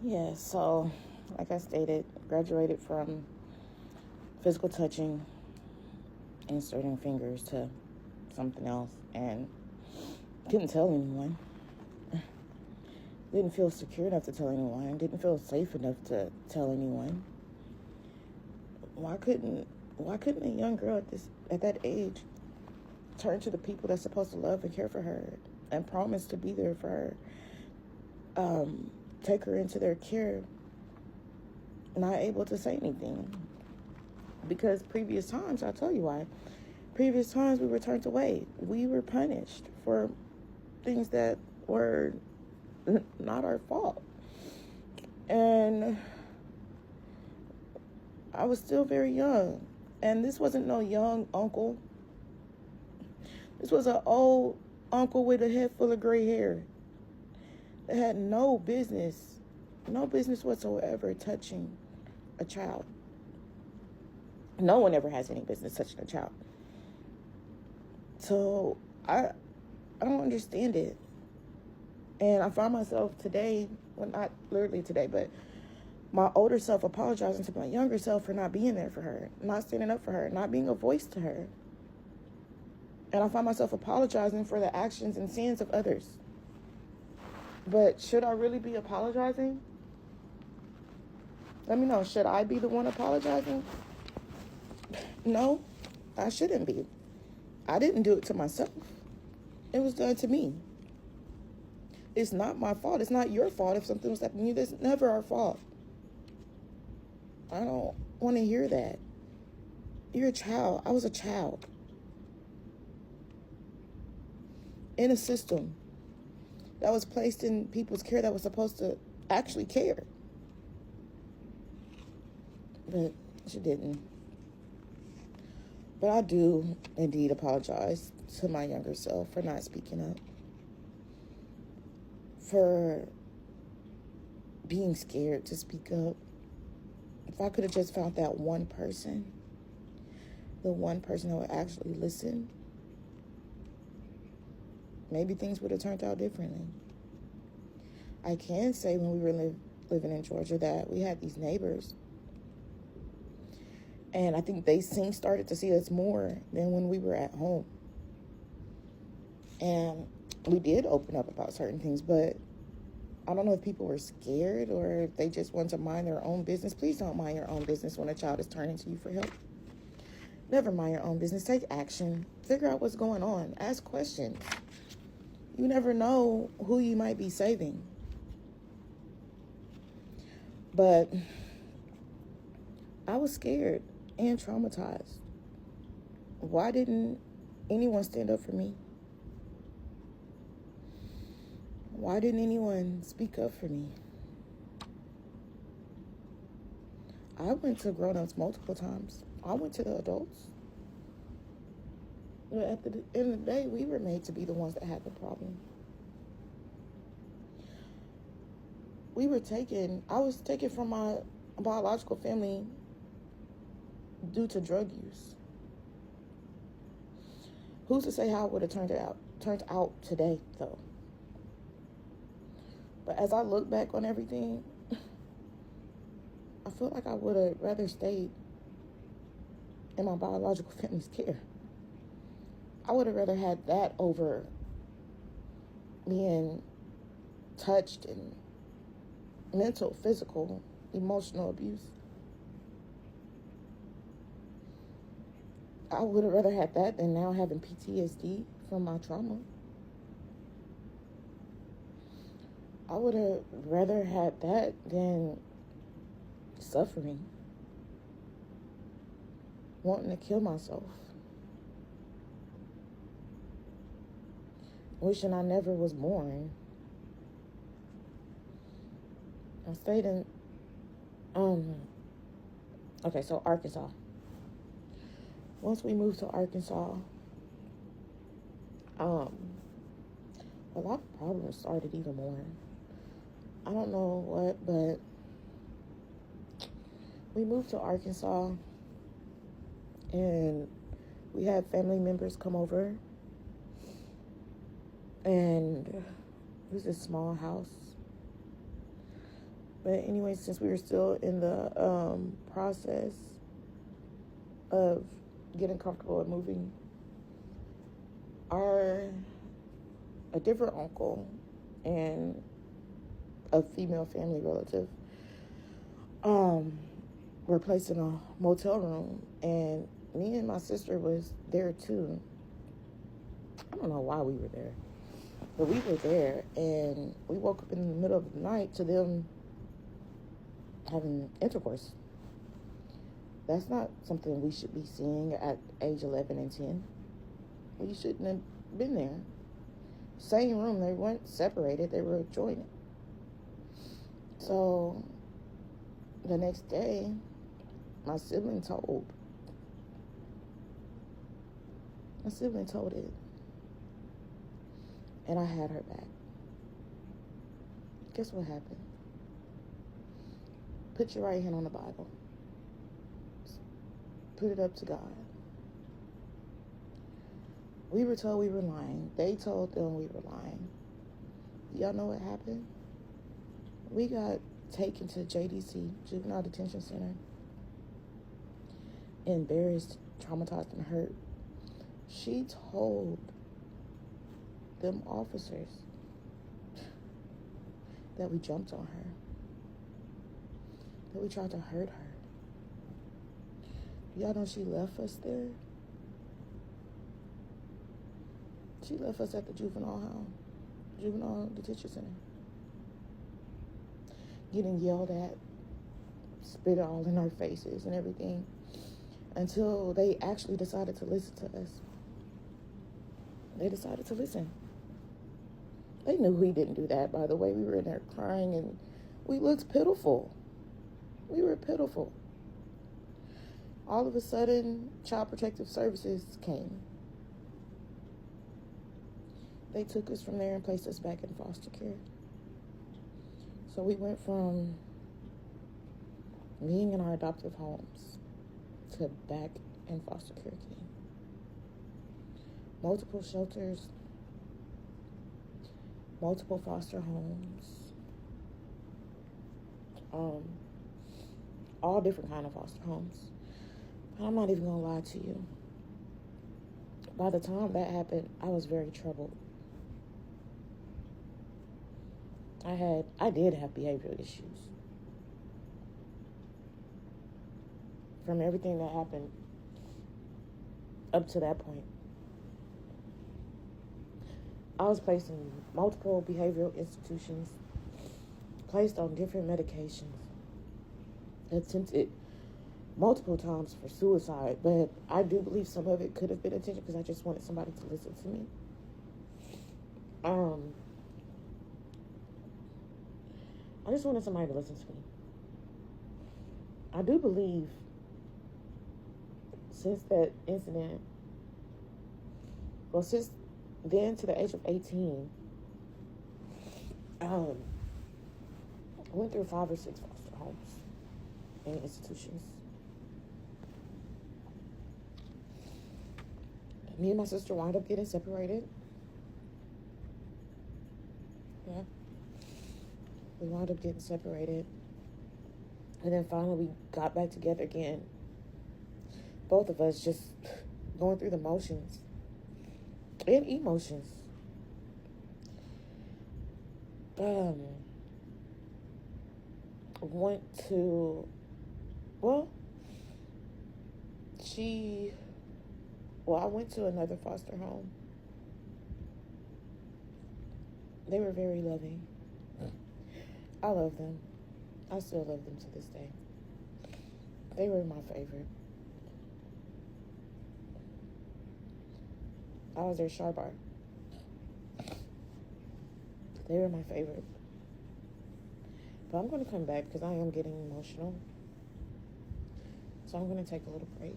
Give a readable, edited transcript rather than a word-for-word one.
Yeah, so like I stated, graduated from physical touching, inserting fingers to something else, and couldn't tell anyone. Didn't feel secure enough to tell anyone. Didn't feel safe enough to tell anyone. Why couldn't why couldn't a young girl at that age turn to the people that's supposed to love and care for her and promise to be there for her, take her into their care, not able to say anything? Because previous times, I'll tell you why. Previous times we were turned away. We were punished for things that were not our fault. And I was still very young. And this wasn't no young uncle. This was an old uncle with a head full of gray hair that had no business whatsoever touching a child. No one ever has any business touching a child. So I don't understand it. And I find myself today, well, not literally today, but my older self apologizing to my younger self for not being there for her, not standing up for her, not being a voice to her. And I find myself apologizing for the actions and sins of others. But should I really be apologizing? Let me know. Should I be the one apologizing? No, I shouldn't be. I didn't do it to myself. It was done to me. It's not my fault. It's not your fault if something was happening to you. It's never our fault. I don't want to hear that. You're a child. I was a child. In a system that was placed in people's care that was supposed to actually care. But she didn't. But I do indeed apologize to my younger self for not speaking up. For being scared to speak up. If I could have just found that one person, the one person that would actually listen, maybe things would have turned out differently. I can say when we were living in Georgia that we had these neighbors. And I think they started to see us more than when we were at home. And we did open up about certain things, but I don't know if people were scared or if they just wanted to mind their own business. Please don't mind your own business when a child is turning to you for help. Never mind your own business. Take action. Figure out what's going on. Ask questions. You never know who you might be saving. But I was scared and traumatized. Why didn't anyone stand up for me? Why didn't anyone speak up for me? I went to grown-ups multiple times. I went to the adults. But at the end of the day, we were made to be the ones that had the problem. I was taken from my biological family due to drug use. Who's to say how it would have turned out today, though? But as I look back on everything, I feel like I would have rather stayed in my biological family's care. I would have rather had that over being touched and mental, physical, emotional abuse. I would have rather had that than now having PTSD from my trauma. I would have rather had that than suffering, wanting to kill myself, wishing I never was born. I stayed in, okay, so Arkansas. Once we moved to Arkansas, a lot of problems started even more. I don't know what, but we moved to Arkansas and we had family members come over, and it was a small house. But anyway, since we were still in the process of getting comfortable and moving, a different uncle and a female family relative were placed in a motel room, and me and my sister was there too. I don't know why we were there, but we were there, and we woke up in the middle of the night to them having intercourse. That's not something we should be seeing at age 11 and 10. We shouldn't have been there. Same room, they weren't separated, they were joined. So the next day, my sibling told it, and I had her back. Guess what happened? Put your right hand on the Bible. Put it up to God. We were told we were lying. They told them we were lying. Y'all know what happened? We got taken to JDC, Juvenile Detention Center. Embarrassed, traumatized, and hurt. She told them officers that we jumped on her, that we tried to hurt her. Y'all know she left us there? She left us at the juvenile detention center, getting yelled at, spit all in our faces and everything, until they actually decided to listen to us. They decided to listen. They knew we didn't do that, by the way. We were in there crying, and we looked pitiful. We were pitiful. All of a sudden, Child Protective Services came. They took us from there and placed us back in foster care. So we went from being in our adoptive homes to back in foster care again. Multiple shelters, multiple foster homes, all different kind of foster homes. But I'm not even gonna lie to you. By the time that happened, I was very troubled. I did have behavioral issues. From everything that happened up to that point. I was placed in multiple behavioral institutions, placed on different medications, attempted multiple times for suicide, but I do believe some of it could have been intentional because I just wanted somebody to listen to me. I just wanted somebody to listen to me. I do believe since that incident, since then to the age of 18, I went through 5 or 6 foster homes and institutions. Me and my sister wound up getting separated. Yeah. We wound up getting separated. And then finally we got back together again. Both of us just going through the motions and emotions. Went to, I went to another foster home. They were very loving. I love them. I still love them to this day. They were my favorite. I was their shy bar. They were my favorite. But I'm going to come back because I am getting emotional. So I'm going to take a little break.